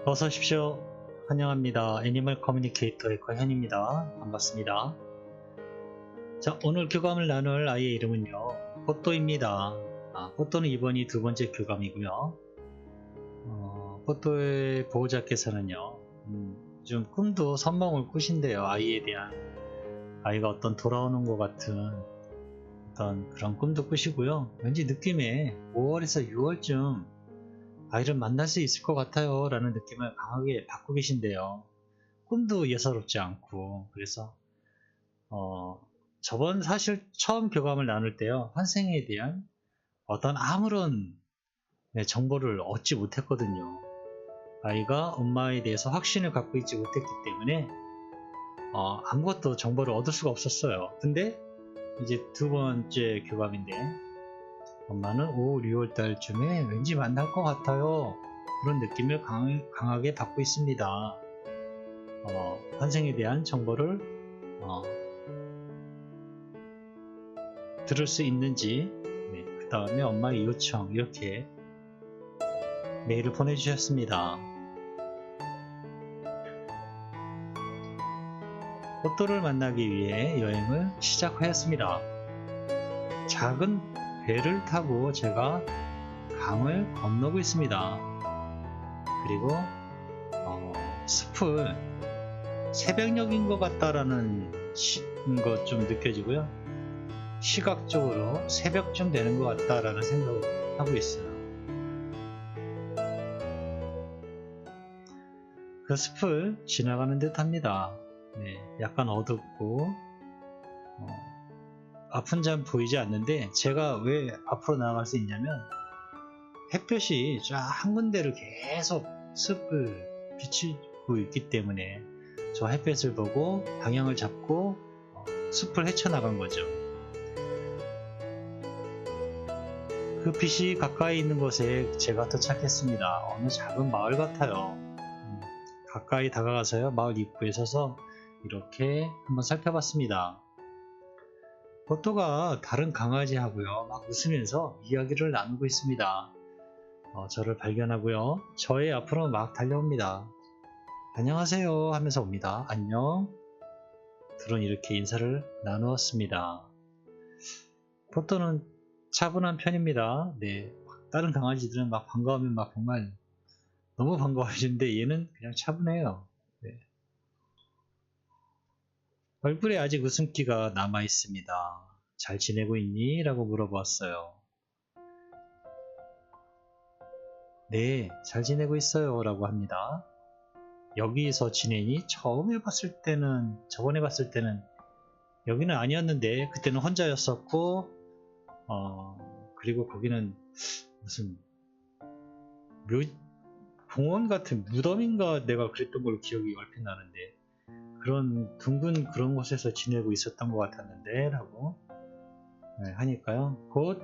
어서 오십시오. 환영합니다. 애니멀 커뮤니케이터의 권현입니다. 반갑습니다. 자, 오늘 교감을 나눌 아이의 이름은요, 뽀또입니다. 뽀또는 이번이 두 번째 교감이고요. 뽀또의 보호자께서는요, 좀 꿈도 선몽을 꾸신대요. 아이에 대한, 아이가 어떤 돌아오는 것 같은 어떤 그런 꿈도 꾸시고요. 왠지 느낌에 5월에서 6월쯤 아이를 만날 수 있을 것 같아요 라는 느낌을 강하게 받고 계신데요. 꿈도 예사롭지 않고, 그래서 저번 사실 처음 교감을 나눌 때요, 환생에 대한 어떤 아무런 정보를 얻지 못했거든요. 아이가 엄마에 대해서 확신을 갖고 있지 못했기 때문에 아무것도 정보를 얻을 수가 없었어요. 근데 이제 두 번째 교감인데, 엄마는 5월, 6월 달쯤에 왠지 만날 것 같아요. 그런 느낌을 강하게 받고 있습니다. 환생에 대한 정보를 들을 수 있는지, 그 다음에 엄마의 요청, 이렇게 메일을 보내주셨습니다. 뽀또를 만나기 위해 여행을 시작하였습니다. 작은 배를 타고 제가 강을 건너고 있습니다. 그리고 숲을 새벽녘인 것 같다라는 것 좀 느껴지고요. 시각적으로 새벽쯤 되는 것 같다라는 생각을 하고 있어요. 그 숲을 지나가는 듯 합니다. 약간 어둡고 앞은 잘 보이지 않는데, 제가 왜 앞으로 나아갈 수 있냐면 햇볕이 쫙 한 군데를 계속 숲을 비추고 있기 때문에 저 햇볕을 보고 방향을 잡고 숲을 헤쳐나간 거죠. 그 빛이 가까이 있는 곳에 제가 도착했습니다. 어느 작은 마을 같아요. 가까이 다가가서요, 마을 입구에 서서 이렇게 한번 살펴봤습니다. 뽀또가 다른 강아지하고요, 막 웃으면서 이야기를 나누고 있습니다. 저를 발견하고요, 저의 앞으로 막 달려옵니다. 안녕하세요 하면서 옵니다. 안녕. 둘은 이렇게 인사를 나누었습니다. 뽀또는 차분한 편입니다. 다른 강아지들은 막 반가우면 막 정말 너무 반가워하시는데 얘는 그냥 차분해요. 얼굴에 아직 웃음기가 남아 있습니다. 잘 지내고 있니? 라고 물어보았어요. 네, 잘 지내고 있어요 라고 합니다. 여기서 지내니? 저번에 봤을 때는 여기는 아니었는데, 그때는 혼자였었고, 그리고 거기는 무슨 공원 같은 무덤인가 내가 그랬던 걸로 기억이 얼핏 나는데, 그런 둥근 그런 곳에서 지내고 있었던 것 같았는데 라고 하니까요, 곧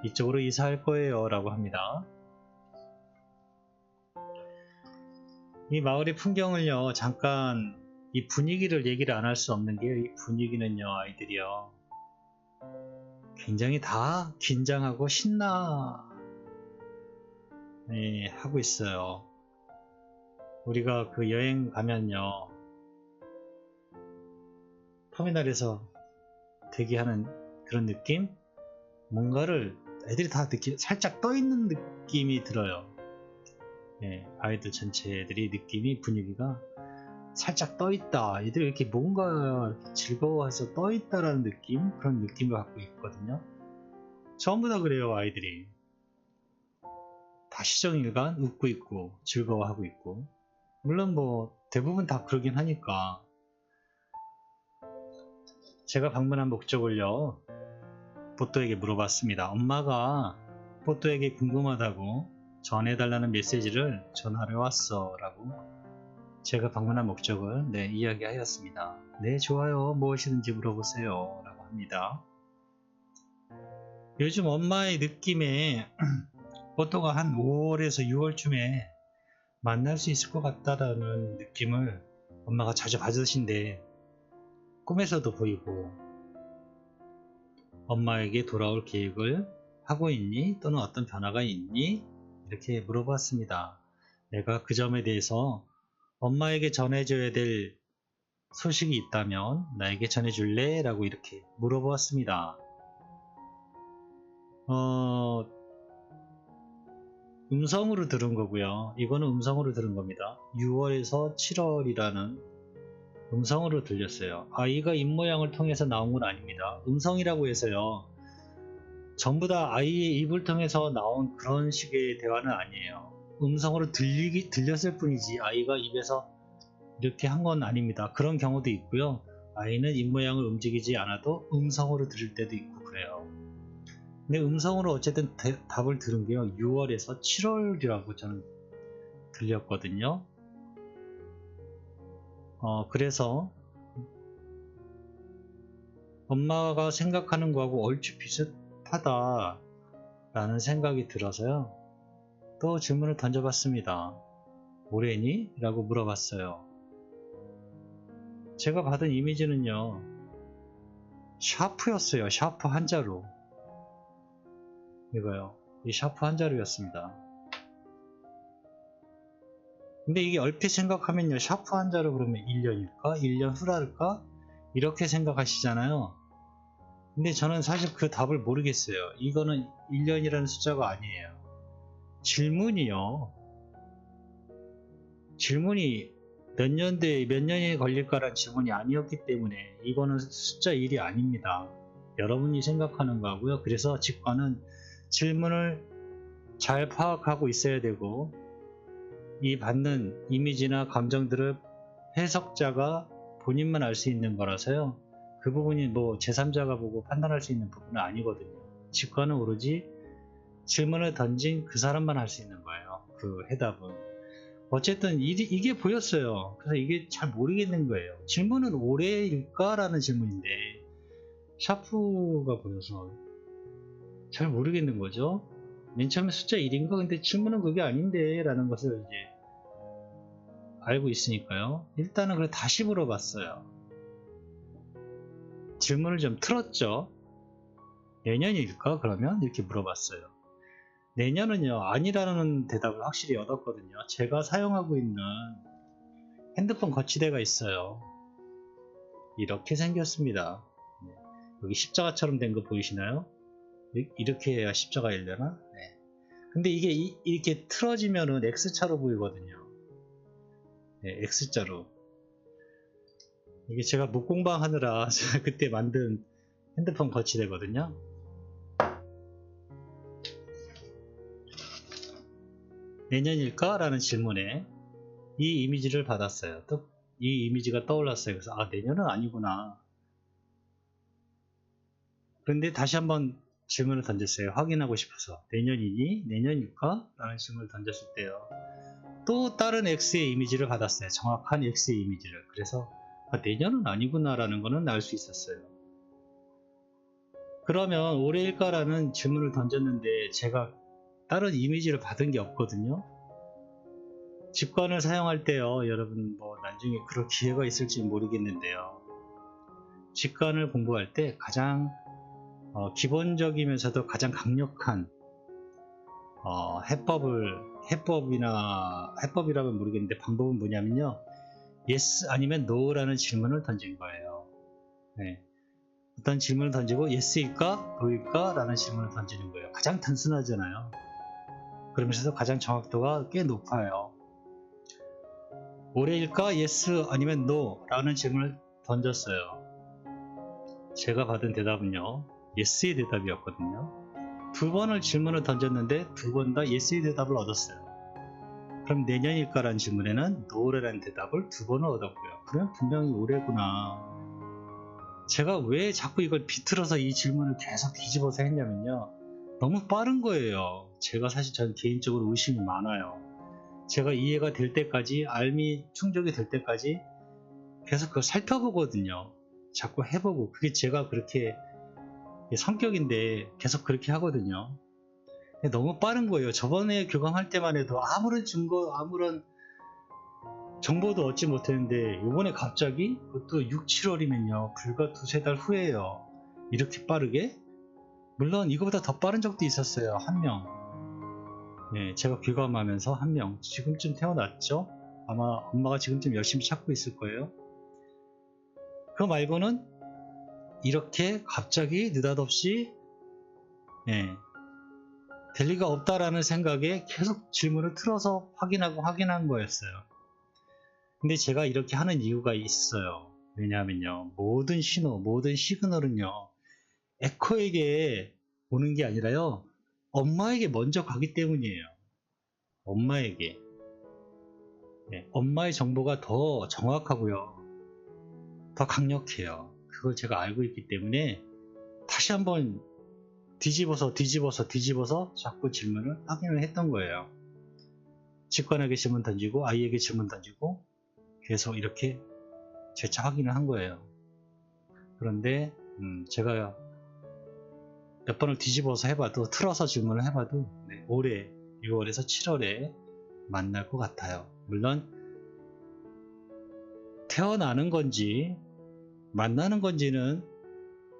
이쪽으로 이사할 거예요 라고 합니다. 이 마을의 풍경을요, 잠깐 이 분위기를 얘기를 안 할 수 없는 게, 이 분위기는요, 아이들이요 굉장히 다 긴장하고 신나 하고 있어요. 우리가 그 여행 가면요, 터미널에서 대기하는 그런 느낌? 뭔가를 애들이 다 살짝 떠있는 느낌이 들어요. 아이들 전체들이 느낌이, 분위기가 살짝 떠있다, 애들이 이렇게 뭔가 이렇게 즐거워해서 떠있다라는 느낌, 그런 느낌을 갖고 있거든요. 전부 다 그래요. 아이들이 다 시종일관 웃고 있고 즐거워하고 있고, 물론 뭐 대부분 다 그러긴 하니까. 제가 방문한 목적을요, 뽀또에게 물어봤습니다. 엄마가 뽀또에게 궁금하다고 전해달라는 메시지를 전하러 왔어 라고 제가 방문한 목적을 이야기하였습니다. 네, 좋아요. 무엇이든지 물어보세요 라고 합니다. 요즘 엄마의 느낌에 뽀또가 한 5월에서 6월쯤에 만날 수 있을 것 같다라는 느낌을 엄마가 자주 받으신데, 꿈에서도 보이고, 엄마에게 돌아올 계획을 하고 있니? 또는 어떤 변화가 있니? 이렇게 물어봤습니다. 내가 그 점에 대해서 엄마에게 전해줘야 될 소식이 있다면 나에게 전해줄래? 라고 이렇게 물어보았습니다. 음성으로 들은 거고요. 이거는 음성으로 들은 겁니다. 6월에서 7월이라는 음성으로 들렸어요. 아이가 입모양을 통해서 나온 건 아닙니다. 음성이라고 해서요. 전부 다 아이의 입을 통해서 나온 그런 식의 대화는 아니에요. 음성으로 들렸을 뿐이지 아이가 입에서 이렇게 한 건 아닙니다. 그런 경우도 있고요. 아이는 입모양을 움직이지 않아도 음성으로 들을 때도 있고 그래요. 근데 음성으로 어쨌든 답을 들은 게요. 6월에서 7월이라고 저는 들렸거든요. 그래서 엄마가 생각하는 거하고 얼추 비슷하다 라는 생각이 들어서요. 또 질문을 던져봤습니다. 뭐래니? 라고 물어봤어요. 제가 받은 이미지는요. 샤프였어요. 샤프 한자로. 이거요. 이 샤프 한자로였습니다. 근데 이게 얼핏 생각하면요. 샤프 한자로 그러면 1년일까? 1년 후랄까? 이렇게 생각하시잖아요. 근데 저는 사실 그 답을 모르겠어요. 이거는 1년이라는 숫자가 아니에요. 질문이 몇 년대에 몇 년이 걸릴까라는 질문이 아니었기 때문에 이거는 숫자 1이 아닙니다. 여러분이 생각하는 거고요. 그래서 직관은 질문을 잘 파악하고 있어야 되고 이 받는 이미지나 감정들을 해석자가 본인만 알 수 있는 거라서요. 그 부분이 뭐 제3자가 보고 판단할 수 있는 부분은 아니거든요. 직관은 오로지 질문을 던진 그 사람만 할 수 있는 거예요. 그 해답은. 어쨌든 이게 보였어요. 그래서 이게 잘 모르겠는 거예요. 질문은 올해일까? 라는 질문인데 샤프가 보여서 잘 모르겠는 거죠. 맨 처음에 숫자 1인가? 근데 질문은 그게 아닌데 라는 것을 이제 알고 있으니까요. 일단은 그래 다시 물어봤어요. 질문을 좀 틀었죠. 내년일까? 그러면 이렇게 물어봤어요. 내년은요 아니라는 대답을 확실히 얻었거든요. 제가 사용하고 있는 핸드폰 거치대가 있어요. 이렇게 생겼습니다. 여기 십자가처럼 된 거 보이시나요? 이렇게 해야 십자가이려나? 네. 근데 이게 이렇게 틀어지면은 X자로 보이거든요. 네, X자로. 이게 제가 목공방 하느라 제가 그때 만든 핸드폰 거치대거든요. 내년일까? 라는 질문에 이 이미지를 받았어요. 또 이 이미지가 떠올랐어요. 그래서 내년은 아니구나. 그런데 다시 한번 질문을 던졌어요. 확인하고 싶어서. 내년이니? 내년일까? 라는 질문을 던졌을 때요. 또 다른 X의 이미지를 받았어요. 정확한 X의 이미지를. 그래서 내년은 아니구나 라는 거는 알 수 있었어요. 그러면 올해일까? 라는 질문을 던졌는데 제가 다른 이미지를 받은 게 없거든요. 직관을 사용할 때요. 여러분 뭐 나중에 그럴 기회가 있을지 모르겠는데요. 직관을 공부할 때 가장 기본적이면서도 가장 강력한 해법이라면 모르겠는데 방법은 뭐냐면요. yes 아니면 no라는 질문을 던진 거예요. 네. 어떤 질문을 던지고 yes일까? no일까? 라는 질문을 던지는 거예요. 가장 단순하잖아요. 그러면서도 가장 정확도가 꽤 높아요. 올해일까? yes 아니면 no 라는 질문을 던졌어요. 제가 받은 대답은요. yes의 대답이었거든요. 두 번을 질문을 던졌는데 두 번 다 yes의 대답을 얻었어요. 그럼 내년일까? 라는 질문에는 no라는 대답을 두 번을 얻었고요. 그러면 분명히 올해구나. 제가 왜 자꾸 이걸 비틀어서 이 질문을 계속 뒤집어서 했냐면요. 너무 빠른 거예요. 제가 사실 전 개인적으로 의심이 많아요. 제가 이해가 될 때까지, 알미 충족이 될 때까지 계속 그걸 살펴보거든요. 자꾸 해보고. 그게 제가 그렇게 성격인데 계속 그렇게 하거든요. 너무 빠른 거예요. 저번에 교감할 때만 해도 아무런 증거, 아무런 정보도 얻지 못했는데 이번에 갑자기 그것도 6, 7월이면요. 불과 두세 달 후에요. 이렇게 빠르게? 물론 이거보다 더 빠른 적도 있었어요. 한 명. 네, 제가 귀감하면서 한 명 지금쯤 태어났죠. 아마 엄마가 지금쯤 열심히 찾고 있을 거예요. 그거 말고는 이렇게 갑자기 느닷없이 될 리가 없다라는 생각에 계속 질문을 틀어서 확인한 거였어요. 근데 제가 이렇게 하는 이유가 있어요. 왜냐하면요, 모든 신호, 모든 시그널은요, 에코에게 오는 게 아니라요, 엄마에게 먼저 가기 때문이에요. 엄마에게. 엄마의 정보가 더 정확하고요, 더 강력해요. 그걸 제가 알고 있기 때문에 다시 한번 뒤집어서 자꾸 질문을 확인을 했던 거예요. 직관에게 질문 던지고 아이에게 질문 던지고 계속 이렇게 재차 확인을 한 거예요. 그런데 제가 몇 번을 뒤집어서 해봐도, 틀어서 질문을 해봐도 올해 6월에서 7월에 만날 것 같아요. 물론 태어나는 건지 만나는 건지는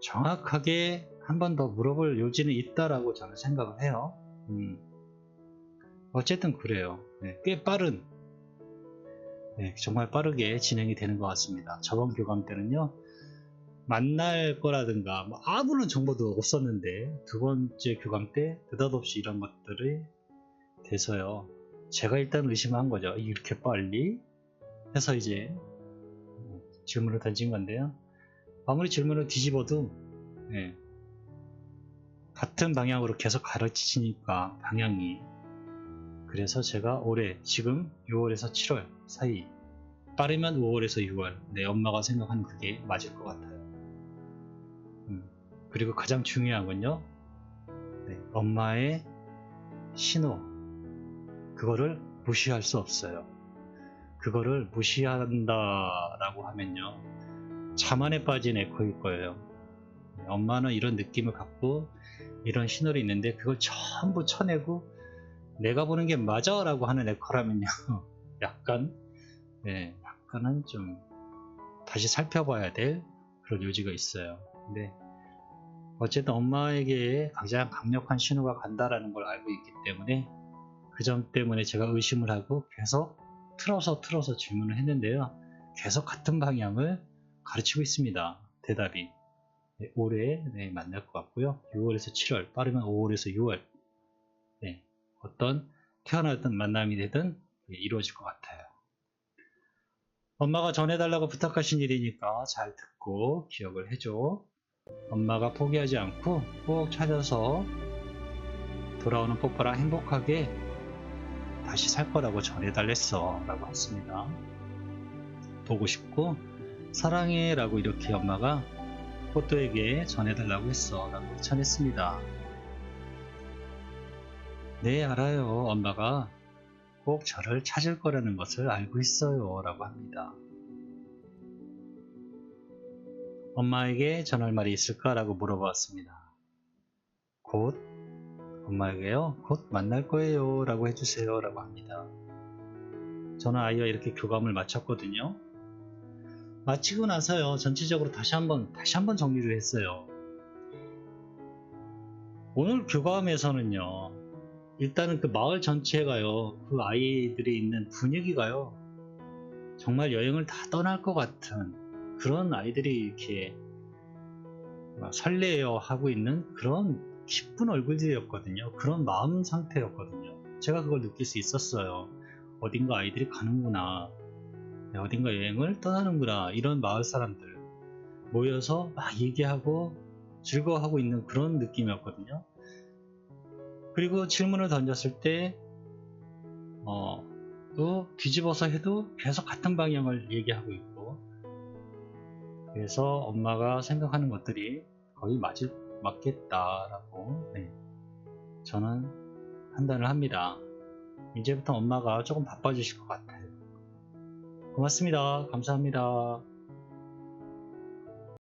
정확하게 한 번 더 물어볼 요지는 있다라고 저는 생각을 해요. 어쨌든 그래요. 꽤 빠른, 정말 빠르게 진행이 되는 것 같습니다. 저번 교감 때는요, 만날 거라든가 아무런 정보도 없었는데 두 번째 교감 때 느닷없이 이런 것들이 돼서요, 제가 일단 의심한 거죠. 이렇게 빨리 해서 이제 질문을 던진 건데요, 아무리 질문을 뒤집어도 같은 방향으로 계속 가르치니까 방향이, 그래서 제가 올해 지금 6월에서 7월 사이, 빠르면 5월에서 6월, 엄마가 생각하는 그게 맞을 것 같아요. 그리고 가장 중요한 건요, 엄마의 신호, 그거를 무시할 수 없어요. 그거를 무시한다라고 하면요, 자만에 빠진 에코일 거예요. 엄마는 이런 느낌을 갖고 이런 신호를 있는데 그걸 전부 쳐내고 내가 보는 게 맞아 라고 하는 에코라면요, 약간은 좀 다시 살펴봐야 될 그런 요지가 있어요. 근데 어쨌든 엄마에게 가장 강력한 신호가 간다라는 걸 알고 있기 때문에 그 점 때문에 제가 의심을 하고 계속 틀어서 질문을 했는데요, 계속 같은 방향을 가르치고 있습니다. 대답이. 올해 만날 것 같고요. 6월에서 7월, 빠르면 5월에서 6월, 어떤 태어났던 만남이 되든 이루어질 것 같아요. 엄마가 전해달라고 부탁하신 일이니까 잘 듣고 기억을 해줘. 엄마가 포기하지 않고 꼭 찾아서 돌아오는 뽀뽀랑 행복하게 다시 살 거라고 전해달랬어 라고 했습니다. 보고 싶고 사랑해 라고 이렇게 엄마가 뽀또에게 전해달라고 했어 라고 전했습니다. 네, 알아요. 엄마가 꼭 저를 찾을 거라는 것을 알고 있어요 라고 합니다. 엄마에게 전할 말이 있을까 라고 물어보았습니다. 곧 엄마에게요, 곧 만날 거예요 라고 해주세요 라고 합니다. 저는 아이와 이렇게 교감을 마쳤거든요. 마치고 나서요, 전체적으로 다시 한번 정리를 했어요. 오늘 교감에서는요, 일단은 그 마을 전체가요, 그 아이들이 있는 분위기가요, 정말 여행을 다 떠날 것 같은 그런 아이들이 이렇게 설레어 하고 있는 그런 기쁜 얼굴들이었거든요. 그런 마음 상태였거든요. 제가 그걸 느낄 수 있었어요. 어딘가 아이들이 가는구나, 어딘가 여행을 떠나는구나, 이런 마을 사람들 모여서 막 얘기하고 즐거워하고 있는 그런 느낌이었거든요. 그리고 질문을 던졌을 때 또 뒤집어서 해도 계속 같은 방향을 얘기하고 있고, 그래서 엄마가 생각하는 것들이 거의 맞겠다라고 저는 판단을 합니다. 이제부터 엄마가 조금 바빠지실 것 같아요. 고맙습니다. 감사합니다.